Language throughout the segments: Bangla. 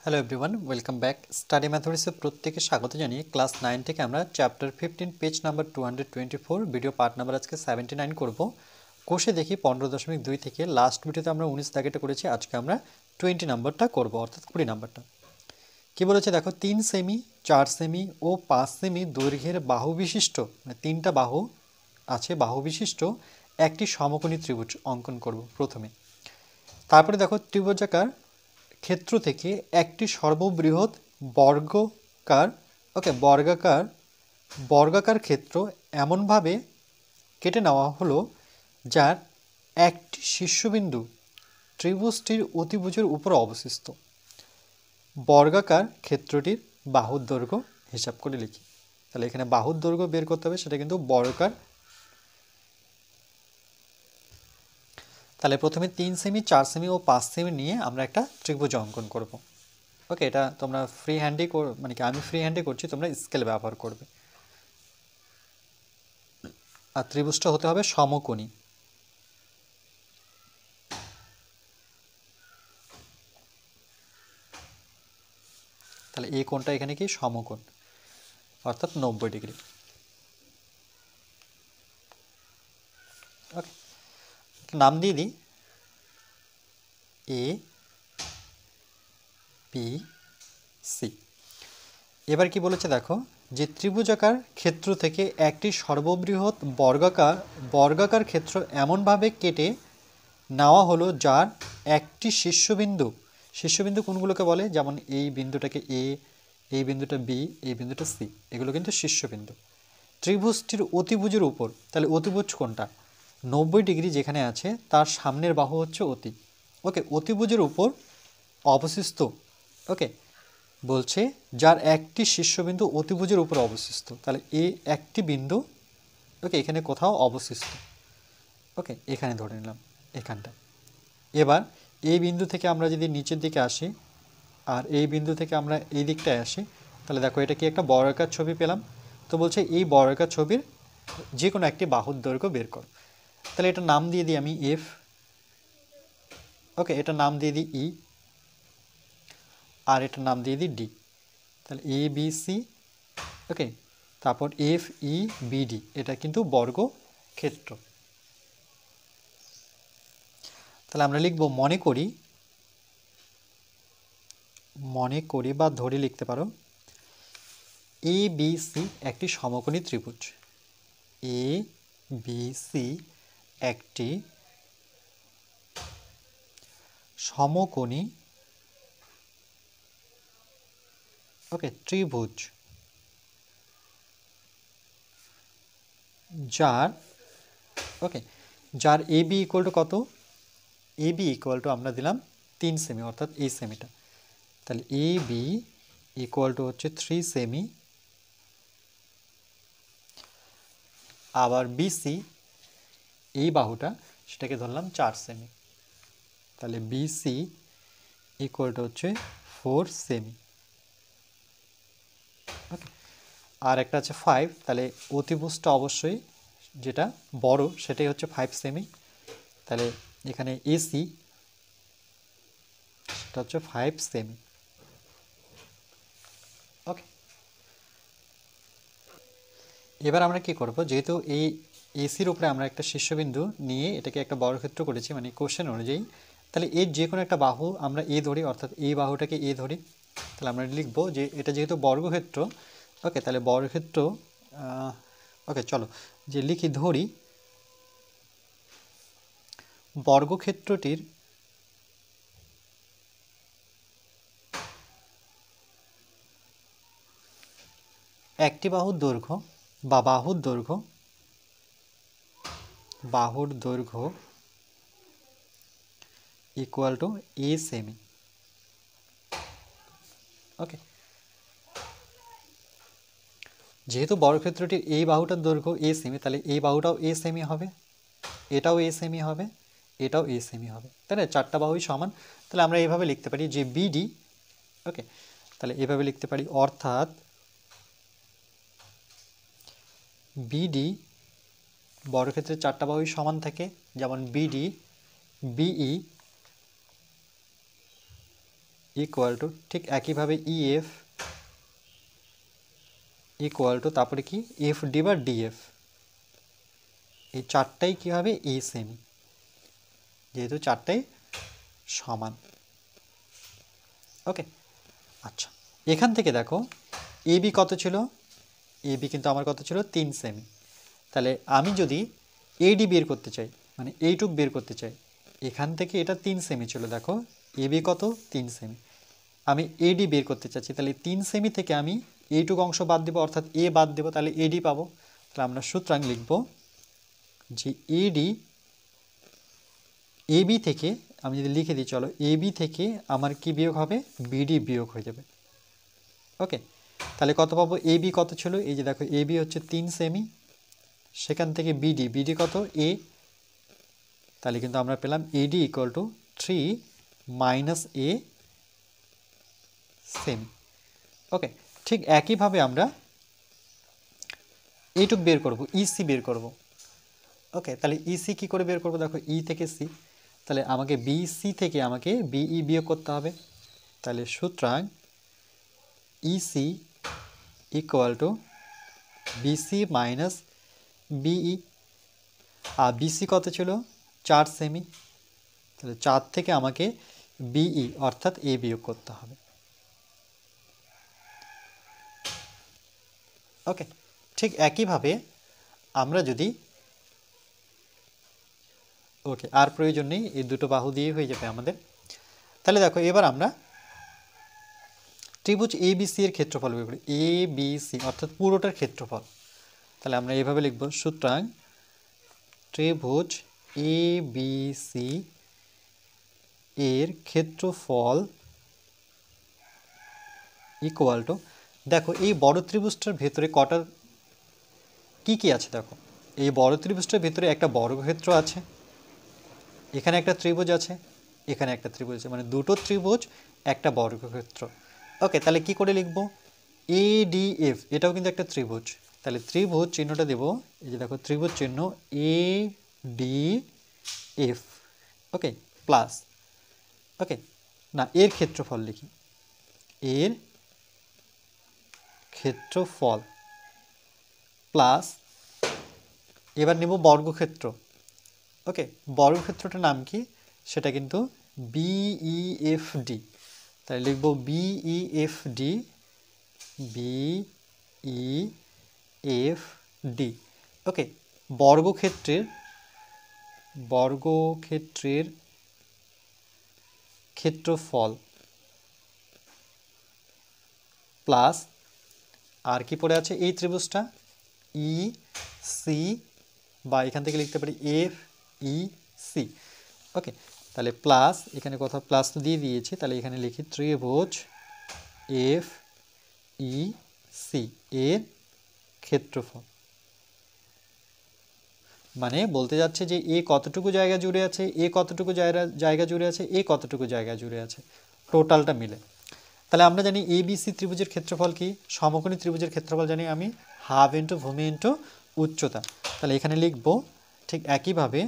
Hello everyone, welcome back. Study ম্যাথমেটিক্সে প্রত্যেকে স্বাগত জানিয়ে ক্লাস 9 থেকে আমরা chapter 15 page number 224 video part number আজকে 79 করব। কোষে দেখি 15.2 থেকে লাস্ট ভিডিওতে আমরা 19 দাগেটা করেছি, আজকে আমরা 20 নাম্বারটা করব, অর্থাৎ 20 নাম্বারটা। কি বলেছে দেখো, 3 সেমি 4 সেমি ও 5 সেমি দৈর্ঘ্যের বাহু বিশিষ্ট, মানে তিনটা বাহু আছে, বাহু বিশিষ্ট একটি সমকোণী ত্রিভুজ অঙ্কন করব প্রথমে। তারপরে দেখো, ত্রিভুজাকার ক্ষেত্র থেকে একটি সর্ববৃহৎ বর্গাকার ক্ষেত্র এমনভাবে কেটে নেওয়া হলো যার একটি শীর্ষবিন্দু ত্রিভুজটির অতিভুজের উপর অবস্থিত। বর্গাকার ক্ষেত্রটির বাহুর দৈর্ঘ্য হিসাব করে লিখি। তাহলে এখানে বাহুর দৈর্ঘ্য বের করতে হবে, সেটা কিন্তু বর্গাকার। তাহলে প্রথমে 3 সেমি 4 সেমি ও 5 সেমি নিয়ে আমরা একটা ত্রিভুজ অঙ্কন করব। ওকে, এটা তোমরা ফ্রি হ্যান্ডে মানে কি আমি ফ্রি হ্যান্ডে করছি, তোমরা স্কেল ব্যবহার করবে। আর ত্রিভুজটা হতে হবে সমকোণী। তাহলে এই কোণটা এখানে কি সমকোণ, অর্থাৎ 90 ডিগ্রি। ওকে, নাম দিয়ে দিই এ বি সি। এবার কি বলেছে দেখো, যে ত্রিভুজাকার ক্ষেত্র থেকে একটি সর্ববৃহৎ বর্গাকার ক্ষেত্র এমনভাবে কেটে নেওয়া হলো যার একটি শীর্ষবিন্দু কোনগুলোকে বলে, যেমন এই বিন্দুটাকে এ, এই বিন্দুটা বি, এই বিন্দুটা সি, এগুলো কিন্তু শীর্ষবিন্দু ত্রিভুজটির অতিভুজের উপর। তাহলে অতিভুজ কোনটা? 90 ডিগ্রি যেখানে আছে তার সামনের বাহু হচ্ছে অতি। ওকে, অতিভুজের উপর অবস্থিত। ওকে, বলছে যার একটি শীর্ষবিন্দু অতিভুজের উপর অবস্থিত। তাহলে এ একটি বিন্দু, ওকে, এখানে কোথাও অবস্থিত। ওকে, এখানে ধরে নিলাম, এখানটা। এবার এই বিন্দু থেকে আমরা যদি নিচের দিকে আসি আর এই বিন্দু থেকে আমরা এই দিকটায় আসি, তাহলে দেখো এটা কি একটা বর্গাকার ছবি পেলাম। তো বলছে এই বর্গাকার ছবির যে কোনো একটি বাহুর দৈর্ঘ্য বের কর। তাহলে এটা নাম দিয়ে দিই আমি এফ। ওকে, এটা নাম দিয়ে দিই ই, আর এটার নাম দিয়ে দিই ডি। তাহলে এ বি সি, ওকে, তারপর এফ ই বি ডি, এটা কিন্তু বর্গক্ষেত্র। তাহলে আমরা লিখব মনে করি বা ধরে লিখতে পারো, এ বি সি একটি সমকোণী ত্রিভুজ। এ বি সি একটি সমকোণী, ওকে, ত্রিভুজ যার এ বি ইকুয়াল টু কত? এ বি ইকুয়াল টু আমরা দিলাম 3 সেমি, অর্থাৎ এই সেমিটা। তাহলে এ বি ইকুয়াল টু হচ্ছে 3 সেমি। আবার বিসি এই বাহুটা, সেটাকে ধরলাম 4 সেমি। তাহলে বিসি ইকুয়াল টু হচ্ছে 4 সেমি। ওকে, আর একটা আছে 5। তাহলে অতিভুজটা অবশ্যই যেটা বড় সেটাই হচ্ছে 5 সেমি। তাহলে এখানে এসি সেটা হচ্ছে 5 সেমি। ওকে, এবার আমরা কি করব, যেহেতু এই এসির উপরে আমরা একটা শীর্ষবিন্দু নিয়ে এটাকে একটা বর্গক্ষেত্র করেছি, মানে কোশ্চেন অনুযায়ী, তাহলে এর যে কোনো একটা বাহু আমরা এ ধরি, অর্থাৎ এই বাহুটাকে এ ধরি। তাহলে আমরা লিখব যে এটা যেহেতু বর্গক্ষেত্র, ওকে, তাহলে বর্গক্ষেত্র, ওকে চলো যে লিখি, ধরি বর্গক্ষেত্রটির একটি বাহুর দৈর্ঘ্য বা বাহুর দৈর্ঘ্য ইকুয়াল টু এ সেমি। ওকে, যেহেতু বর্গক্ষেত্রটির এই বাহুটার দৈর্ঘ্য এ সেমি, তাহলে এই বাহুটাও এ সেমি হবে, এটাও এ সেমি হবে, এটাও এ সেমি হবে, তাই না? চারটা বাহুই সমান। তাহলে আমরা এইভাবে লিখতে পারি যে বিডি, ওকে, তাহলে এভাবে লিখতে পারি, অর্থাৎ বিডি, বর্গক্ষেত্রের চারটা বাহুই সমান থাকে, যেমন বিডি, বিই, ইকুয়াল টু ঠিক একইভাবে ইএফ ইকুয়াল টু তারপরে কি এফ ডি বা ডিএফ, এই চারটাই কী হবে এ সেমি, যেহেতু চারটাই সমান। ওকে, আচ্ছা এখান থেকে দেখো এ বি কত ছিল, এ বি কিন্তু আমার কত ছিল 3 সেমি। তাহলে আমি যদি এডি বের করতে চাই, মানে এইটুক বের করতে চাই, এখান থেকে এটা 3 সেমি ছিল, দেখো এ বি কত 3 সেমি, আমি এডি বের করতে চাচ্ছি, তাহলে 3 সেমি থেকে আমি এইটুক অংশ বাদ দেবো, অর্থাৎ এ বাদ দেবো, তাহলে এডি পাবো। তাহলে আমরা সুতরাং লিখব যে এডি এ বি থেকে, আমি যদি লিখে দিই চলো, এ বি থেকে আমার কি বিয়োগ হবে, বিডি বিয়োগ হয়ে যাবে। ওকে, তাহলে কত পাবো, এ বি কত ছিল, এই যে দেখো এ বি হচ্ছে 3 সেমি, সেখান থেকে বিডি, বিডি কত এ, তাহলে কিন্তু আমরা পেলাম AD equal to 3 minus a সেমি। ওকে, ঠিক একইভাবে আমরা এইটুক বের করব, ইসি বের করব। ওকে, তাহলে ইসি কি করে বের করব, দেখো ই থেকে সি, তাহলে আমাকে বিসি থেকে আমাকে বিই বিয়োগ করতে হবে। তাহলে সুতরাং EC equal to BC minus BE, আর বিসি কত ছিল 4 সেমি, তাহলে 4 থেকে আমাকে বিই অর্থাৎ এ বিয়োগ করতে হবে। ওকে, ঠিক একইভাবে আমরা যদি, ওকে আর প্রয়োজন নেই, এই দুটো বাহু দিয়ে হয়ে যাবে আমাদের। তাহলে দেখো এবার আমরা ত্রিভুজ এ বি সি এর ক্ষেত্রফল বের করি, এ বি সি অর্থাৎ পুরোটার ক্ষেত্রফল। তাহলে আমরা এইভাবে লিখব, সুতরাং ত্রিভুজ এ বি সি এর ক্ষেত্রফল ইকুয়াল টু, দেখো এই বড় ত্রিভুজটার ভেতরে কটা কি কি আছে, দেখো এই বড় ত্রিভুজটার ভেতরে একটা বর্গক্ষেত্র আছে, এখানে একটা ত্রিভুজ আছে, এখানে একটা ত্রিভুজ আছে, মানে দুটো ত্রিভুজ একটা বর্গক্ষেত্র। ওকে, তাহলে কি করে লিখব, এ ডি এফ, এটাও কিন্তু একটা ত্রিভুজ, তাহলে ত্রিভুজ চিহ্নটা দেব, এই যে দেখো ত্রিভুজ চিহ্ন A D F. Okay, plus, okay না এর ক্ষেত্রফল লিখি, এর ক্ষেত্রফল প্লাস, এবার নেব বর্গক্ষেত্র। ওকে, বর্গক্ষেত্রটার নাম কি, সেটা কিন্তু বিইএফডি, তাই লিখব বিইএফডি, বিইএফডি। ওকে, বর্গক্ষেত্রের ক্ষেত্রফল প্লাস, আর কি পড়ে আছে এই ত্রিভুজটা ই সি, বা এখান থেকে লিখতে পারি এফ ই সি। ওকে, তাহলে প্লাস, এখানে কোথাও প্লাস তো দিয়ে দিয়েছি, তাহলে এখানে লিখি ত্রিভুজ এফ ই সি এর ক্ষেত্রফল, মানে বলতে যাচ্ছে যে এ কতটুকু জায়গা জুড়ে আছে, এ কতটুকু জায়গা জুড়ে আছে, এ কতটুকু জায়গা জুড়ে আছে, টোটালটা মিলে। তাহলে আমরা জানি এ বি সি ত্রিভুজের ক্ষেত্রফল কি, সমকোণী ত্রিভুজের ক্ষেত্রফল জানি আমি হাফ ইন্টু ভূমি ইন্টু উচ্চতা। তাহলে এখানে লিখব ঠিক একইভাবে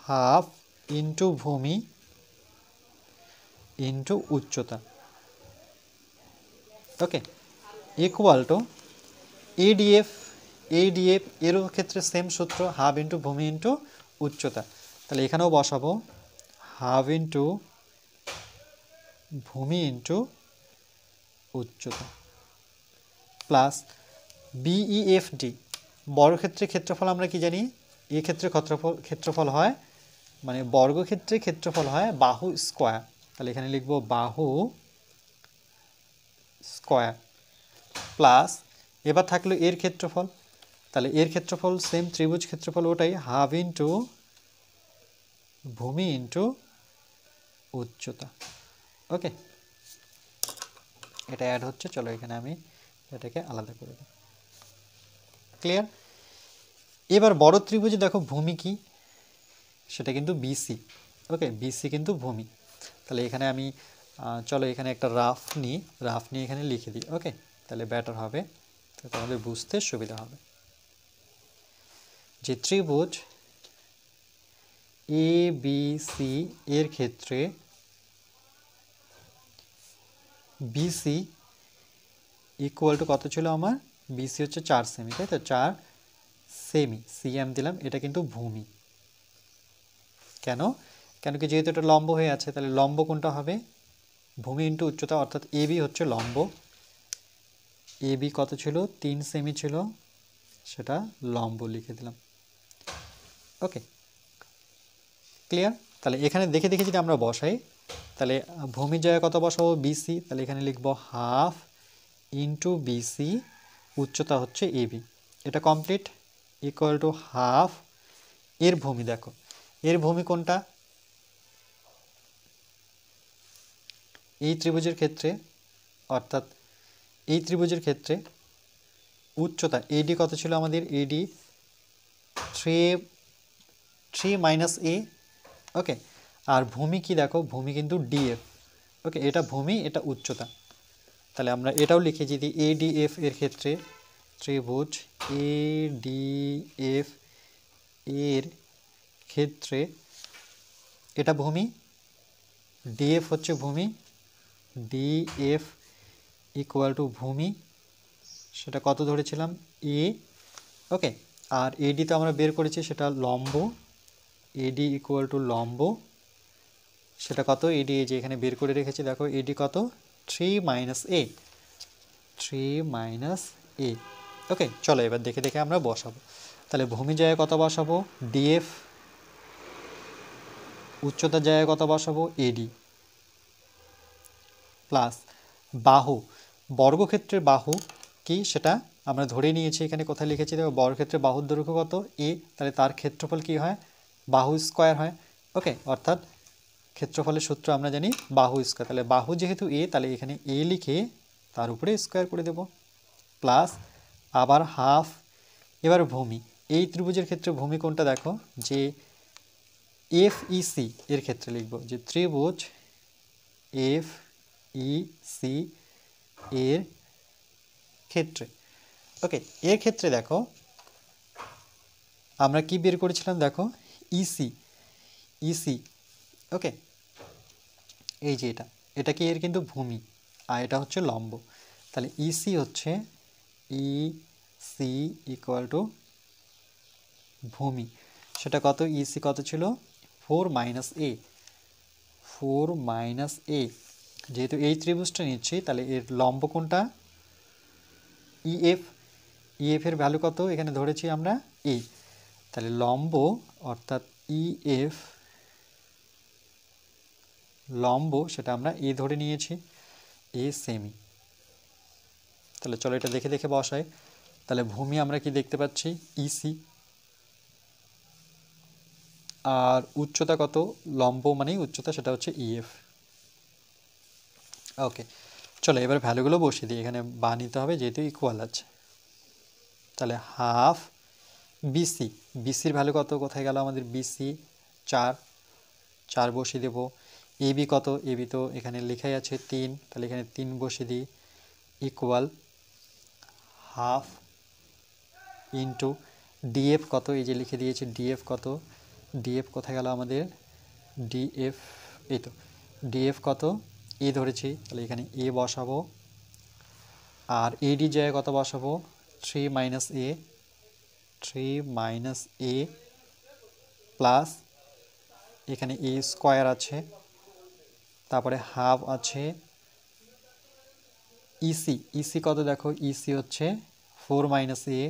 হাফ ইন্টু ভূমি ইন্টু উচ্চতা। ওকে, ইকুয়াল টু এডিএফ, এডিএফ এরও ক্ষেত্রে সেম সূত্র, হাফ ইন্টু ভূমি ইন্টু উচ্চতা। তাহলে এখানেও বসাবো হাফ ইন্টু ভূমি ইন্টু উচ্চতা প্লাস বিইএফডি, বর্গক্ষেত্রের ক্ষেত্রফল আমরা কি জানি, এই ক্ষেত্রে ক্ষেত্রফল হয়, মানে বর্গক্ষেত্রের ক্ষেত্রফল হয় বাহু স্কোয়ার, তাহলে এখানে লিখব বাহু স্কোয়ার প্লাস, এবার থাকলো এর ক্ষেত্রফল, তাহলে এর ক্ষেত্রফল সেম ত্রিভুজ ক্ষেত্রফল ওটাই, হাফ ইন্টু ভূমি ইন্টু উচ্চতা। ওকে, এটা অ্যাড হচ্ছে, চলো এখানে আমি এটাকে আলাদা করে দিই। ক্লিয়ার? এবার বড় ত্রিভুজে দেখো ভূমি কি, সেটা কিন্তু বিসি। ওকে, বিসি কিন্তু ভূমি। তাহলে এখানে আমি চলো এখানে একটা রাফ নিয়ে এখানে লিখে দিই। ওকে, তাহলে বেটার হবে, তাহলে আমাদের বুঝতে সুবিধা হবে যে ত্রিভুজ এ বি সি এর ক্ষেত্রে বিসি ইকুয়াল টু কত ছিল আমার, বিসি হচ্ছে 4 সেমি, তাই তো 4 সেমি, সিএম দিলাম, এটা কিন্তু ভূমি। কেন, কেন কি যেহেতু এটা লম্ব হয়ে আছে, তাহলে লম্ব কোনটা হবে, ভূমি ইন্টু উচ্চতা, অর্থাৎ এবি হচ্ছে লম্ব। এবি কত ছিল, 3 সেমি ছিল, সেটা লম্ব লিখে দিলাম। ওকে, ক্লিয়ার। তাহলে এখানে দেখে দেখে যদি আমরা বসাই, তাহলে ভূমির জায়গায় কত বসাবো, বিসি, তাহলে এখানে লিখব হাফ ইন্টু বিসি, উচ্চতা হচ্ছে এবি, এটা কমপ্লিট, ইকুয়াল টু হাফ, এর ভূমি দেখো, এর ভূমি কোনটা, এই ত্রিভুজের ক্ষেত্রে, অর্থাৎ এই ত্রিভুজের ক্ষেত্রে উচ্চতা এডি কত ছিল আমাদের, এডি 3 মাইনাস এ। ওকে, আর ভূমি কি দেখো, ভূমি কিন্তু ডিএফ। ওকে, এটা ভূমি, এটা উচ্চতা, তাহলে আমরা এটাও লিখে যদি এডিএফ এর ক্ষেত্রে, ত্রিভুজ এডিএফ এর ক্ষেত্রে এটা ভূমি, ডিএফ হচ্ছে ভূমি, ডিএফ ইকুয়াল টু ভূমি, সেটা কত ধরেছিলাম, এ। ওকে, আর এডি তো আমরা বের করেছি, সেটা লম্ব, এডি ইকুয়াল টু লম্ব, সেটা কত, এডি এই যে এখানে বের করে রেখেছি দেখো, এডি কত, 3 মাইনাস এ, 3 মাইনাস এ। ওকে, চলো এবার দেখে দেখে আমরা বসাবো। তাহলে ভূমি জায়গায় কত বসাবো, ডিএফ, উচ্চতার জায়গায় কত বসাবো, এডি, প্লাস বাহু, বর্গক্ষেত্রের বাহু কি সেটা আমরা ধরে নিয়েছি, এখানে কোথায় লিখেছি দেখো, বর্গক্ষেত্রের বাহুর দৈর্ঘ্য কত, এ, তাহলে তার ক্ষেত্রফল কি হয়, বাহু স্কয়ার হয়। ওকে, অর্থাৎ ক্ষেত্রফলের সূত্র আমরা জানি বাহু স্কয়ার, তাহলে বাহু যেহেতু এ, তাহলে এখানে এ লিখে তার উপরে স্কয়ার করে দেব, প্লাস আবার হাফ। এবার ভূমি, এই ত্রিভুজের ক্ষেত্রে ভূমি কোনটা দেখো, যে এফ ই সি এর ক্ষেত্রে লিখব, যে ত্রিভুজ এফ ই সি এর ক্ষেত্রে। ওকে, এর ক্ষেত্রে দেখো আমরা কি বের করেছিলাম দেখো, ইসি, ইসি। ওকে, এই যে এটা কি, এর কিন্তু ভূমি, আর এটা হচ্ছে লম্ব, তাহলে ইসি হচ্ছে, ই সি ইকুয়াল টু ভূমি, সেটা কত, ইসি কত ছিল, 4 মাইনাস এ, 4 মাইনাস এ, যেহেতু এই ত্রিভুজটা নিচ্ছি, তাহলে এর লম্ব কোনটা, ইএফ, ইএফ এর ভ্যালু কত এখানে ধরেছি আমরা, এ, তাহলে লম্ব অর্থাৎ ইএফ লম্ব, সেটা আমরা এ ধরে নিয়েছি, এ সেমি। তাহলে চলো এটা দেখে দেখে বসাই। তাহলে ভূমি আমরা কি দেখতে পাচ্ছি, ইসি, আর উচ্চতা কত, লম্ব মানে উচ্চতা, সেটা হচ্ছে ইএফ। ওকে, চলো এবার ভ্যালুগুলো বসিয়ে দিই, এখানে বা নিতে হবে যেহেতু ইকুয়াল আছে। তাহলে হাফ বিসি, বিসির ভ্যালু কত, কোথায় গেল আমাদের বিসি, 4, 4 বসিয়ে দেব। এবি কত, এবি তো এখানে লেখাই আছে 3, তাহলে এখানে 3 বসিয়ে দিই, ইকুয়াল হাফ ইন্টু ডিএফ কত, এই যে লিখে দিয়েছি ডিএফ কত, ডিএফ কোথায় গেল আমাদের, ডিএফ এই তো, ডিএফ কত, এ ধরেছি, তাহলে এখানে এ বসাবো, আর এডি জায়গায় কত বসাবো, 3 মাইনাস এ, 3 মাইনাস এ, প্লাস এখানে এ স্কোয়ার আছে, তারপরে হাফ আছে, ইসি, ইসি কত দেখো, ইসি হচ্ছে 4 মাইনাস এ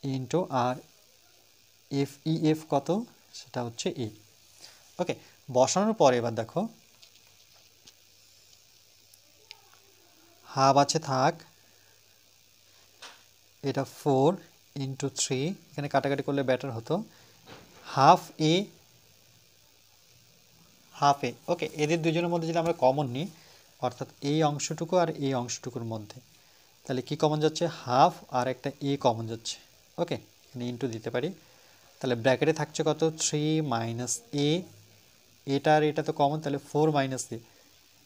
ইন্টু, আর এফ ই এফ কত, সেটা হচ্ছে এ। ওকে, বসানোর পরে এবার দেখো হাফ আছে থাক, এটা 4 ইন্টু 3, এখানে কাটাকাটি করলে বেটার হতো, হাফ এ, হাফ এ। ওকে, এদের দুজনের মধ্যে যদি আমরা কমন নিই, অর্থাৎ এই অংশটুকু আর এই অংশটুকুর মধ্যে, তাহলে কি কমন যাচ্ছে, হাফ, আর একটা এ কমন যাচ্ছে। ওকে, এখানে ইন্টু দিতে পারি, তাহলে ব্র্যাকেটে থাকছে কত, 3 মাইনাস এ, এটা আর এটা তো কমন, তাহলে 4 মাইনাস এ,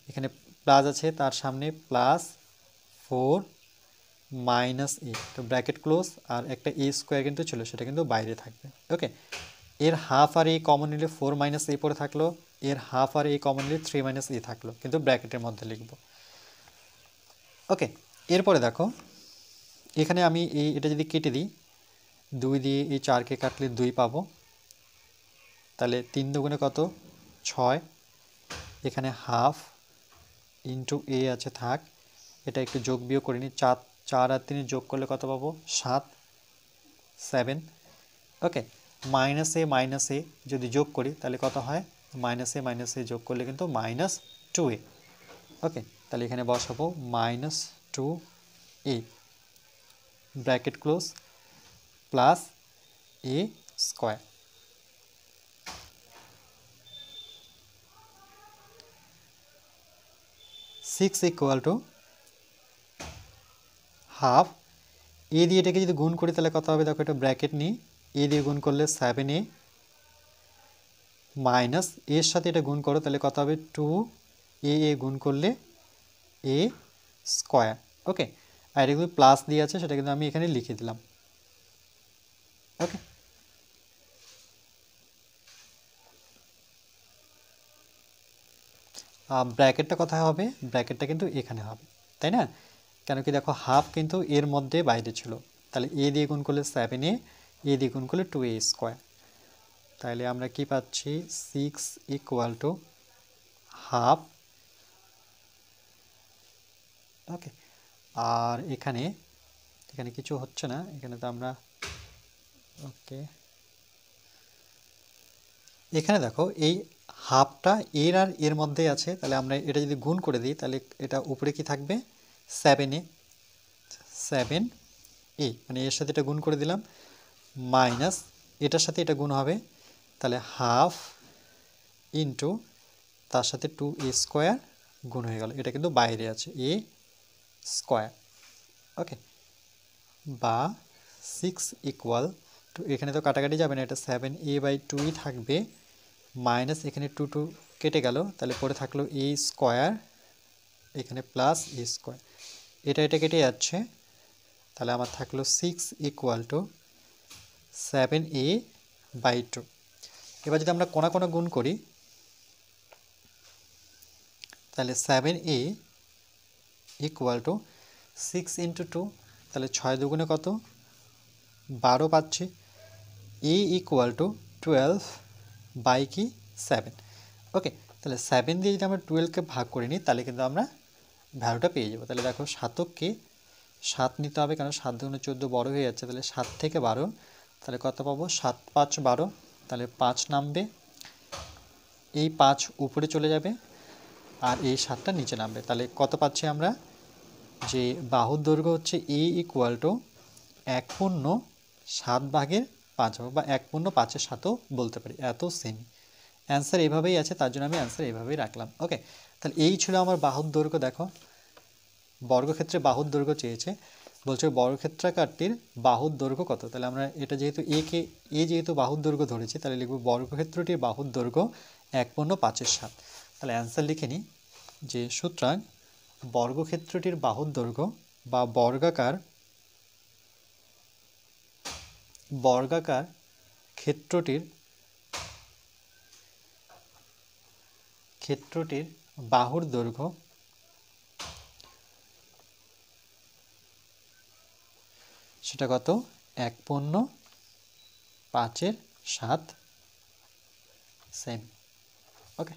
এখানে প্লাস আছে তার সামনে, প্লাস 4 মাইনাস এ, তো ব্র্যাকেট ক্লোজ, আর একটা এ স্কোয়ার কিন্তু ছিল, সেটা কিন্তু বাইরে থাকবে। ওকে, এর হাফ আর এ কমন নিলে 4 মাইনাস এ পরে থাকলো, এর হাফ আর এ কমন নিলে 3 মাইনাস এ থাকলো, কিন্তু ব্র্যাকেটের মধ্যে লিখব। ওকে, এরপরে দেখো এখানে আমি এটা যদি কেটে দিই, 2 দিয়ে এই 4কে কাটলে 2 পাবো, তাহলে 3 দুগুণে কত 6, এখানে হাফ ইন্টু এ আছে থাক, এটা একটু যোগ বিয়োগ করে নিই, 4 আর 3 যোগ করলে কত পাবো 7, 7। ওকে, মাইনাস এ যদি যোগ করি তাহলে কত হয়, মাইনাস এ যোগ করলে কিন্তু -2a। ওকে, তাহলে এখানে বসাবো -2a bracket close plus a square. 6 equal to half, এ দিয়ে এটাকে যদি গুণ করি তাহলে কত হবে, দেখো এটা ব্র্যাকেট নিই, এ দিয়ে গুণ করলে 7a মাইনাস এর সাথে এটা গুণ করো তাহলে কত হবে 2a গুণ করলে a স্কোয়ার। ওকে, আর এগুলো প্লাস দিয়ে আছে সেটা কিন্তু আমি এখানে লিখে দিলাম। ওকে, ব্র্যাকেটটা কোথায় হবে, ব্র্যাকেটটা কিন্তু এখানে হবে, তাই না? কেন কি দেখো হাফ কিন্তু এর মধ্যে বাইরে ছিল, তাহলে এ দিয়ে গুণ করলে 7a, এ দিয়ে গুণ করলে 2a স্কোয়ার, তাহলে আমরা কি পাচ্ছি 6 ইকুয়াল টু হাফ। ওকে, আর এখানে কিছু হচ্ছে না, এখানে তো আমরা ওকে, এখানে দেখো এই হাফটা এর আর এর মধ্যেই আছে, তাহলে আমরা এটা যদি গুণ করে দিই তাহলে এটা উপরে কি থাকবে 7a, 7a মানে এর সাথে এটা গুণ করে দিলাম, মাইনাস এটার সাথে এটা গুণ হবে, তাহলে হাফ ইন্টু তার সাথে 2a স্কোয়ার গুণ হয়ে গেল, এটা কিন্তু বাইরে আছে a স্কোয়ার। ওকে, বা 6 ইকুয়াল টু, এখানে তো কাটাকাটি যাবে না, এটা 7a/2 থাকবে, মাইনাস এখানে 2 কেটে গেল, তাহলে পরে থাকলো a স্কোয়ার, এখানে প্লাস a স্কোয়ার, এটা কেটে যাচ্ছে, তাহলে আমার থাকলো 6 ইকুয়াল টু 7a/2। এবার যদি আমরা কোণা কোণা গুণ করি তাহলে 7a ইকুয়াল টু 6 ইন্টু 2, তাহলে 6 দুগুণে কত 12 পাচ্ছি, a ইকুয়াল টু 12/7। ওকে, তাহলে 7 দিয়ে যদি আমরা 12কে ভাগ করে নিই তাহলে কিন্তু আমরা ভ্যালুটা পেয়ে যাবো। তাহলে দেখো শতককে 7 নিতে হবে, কারণ 7 দুগুণে 14 বড় হয়ে যাচ্ছে, তাহলে 7 থেকে 12, তাহলে কত পাবো 7 5 12, তাহলে 5 নামবে, এই 5 উপরে চলে যাবে আর এই 7টা নিচে নামবে, তাহলে কত পাচ্ছি আমরা, যে বাহুর দৈর্ঘ্য হচ্ছে a ইকুয়াল টু 1/7/5 বা 1/5/7ও বলতে পারি, এত সেমি। অ্যান্সার এভাবেই আছে, তার জন্য আমি অ্যান্সার এভাবেই রাখলাম। ওকে, তাহলে এই ছিল আমার বাহুর দৈর্ঘ্য। দেখো বর্গক্ষেত্রে বাহুর দৈর্ঘ্য চেয়েছে, বলছে বর্গক্ষেত্রাকারটির বাহুর দৈর্ঘ্য কত, তাহলে আমরা এটা যেহেতু যেহেতু বাহুর দৈর্ঘ্য ধরেছি, তাহলে লিখব বর্গক্ষেত্রটির বাহুর দৈর্ঘ্য 1/5/7। তাহলে অ্যান্সার লিখে নিই, যে সুতরাং বর্গক্ষেত্রটির বাহুর দৈর্ঘ্য বা বর্গাকার ক্ষেত্রটির বাহুর দৈর্ঘ্য সেটা কত 1/5/7 সেমি। ওকে,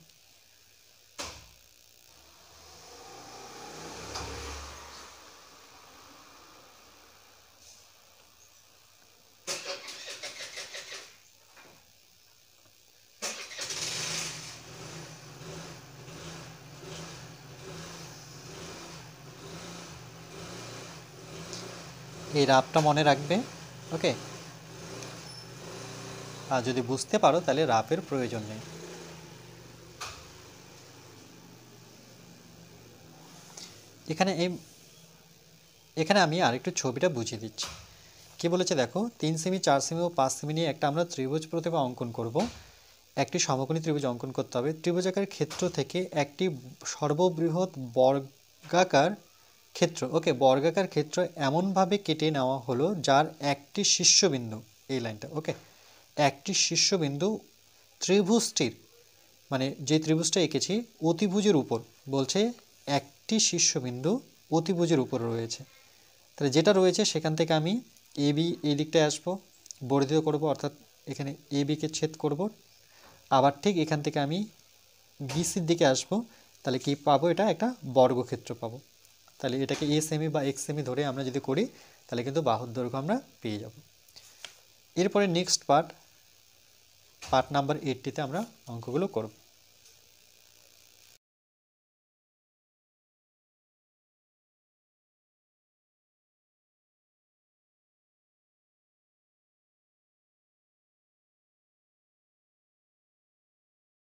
এই রাফটা মনে রাখবে। ওকে, আর যদি বুঝতে পারো তাহলে রাফের প্রয়োজন নেই। এখানে আমি আরেকটু ছবিটা বুঝিয়ে দিচ্ছি। কি বলেছে দেখো, 3 সেমি 4 সেমি ও 5 সেমি নিয়ে একটা আমরা ত্রিভুজ প্রতিমা অঙ্কন করব। একটি সমকোণী ত্রিভুজ অঙ্কন করতে হবে। ত্রিভুজাকার ক্ষেত্র থেকে একটি সর্ববৃহৎ বর্গাকার ক্ষেত্র, ওকে, বর্গাকার ক্ষেত্র এমনভাবে কেটে নেওয়া হলো যার একটি শীর্ষবিন্দু, এই লাইনটা, ওকে, একটি শীর্ষবিন্দু ত্রিভুজটির মানে যে ত্রিভুজটা এঁকেছি অতিভুজের উপর, বলছে একটি শীর্ষবিন্দু অতিভুজের উপর রয়েছে। তাহলে যেটা রয়েছে সেখান থেকে আমি এ বি এই দিকটায় আসবো, বর্ধিত করব, অর্থাৎ এখানে এ বিকে ছেদ করব, আবার ঠিক এখান থেকে আমি বিসির দিকে আসবো, তাহলে কি পাবো, এটা একটা বর্গক্ষেত্র পাবো। তাহলে এটাকে এ সেমি বা এক্স সেমি ধরে আমরা যদি করি তাহলে কিন্তু বাহুর দৈর্ঘ্য আমরা পেয়ে যাব। এরপরে নেক্সট পার্ট নাম্বার 80-তে আমরা অঙ্কগুলো করব।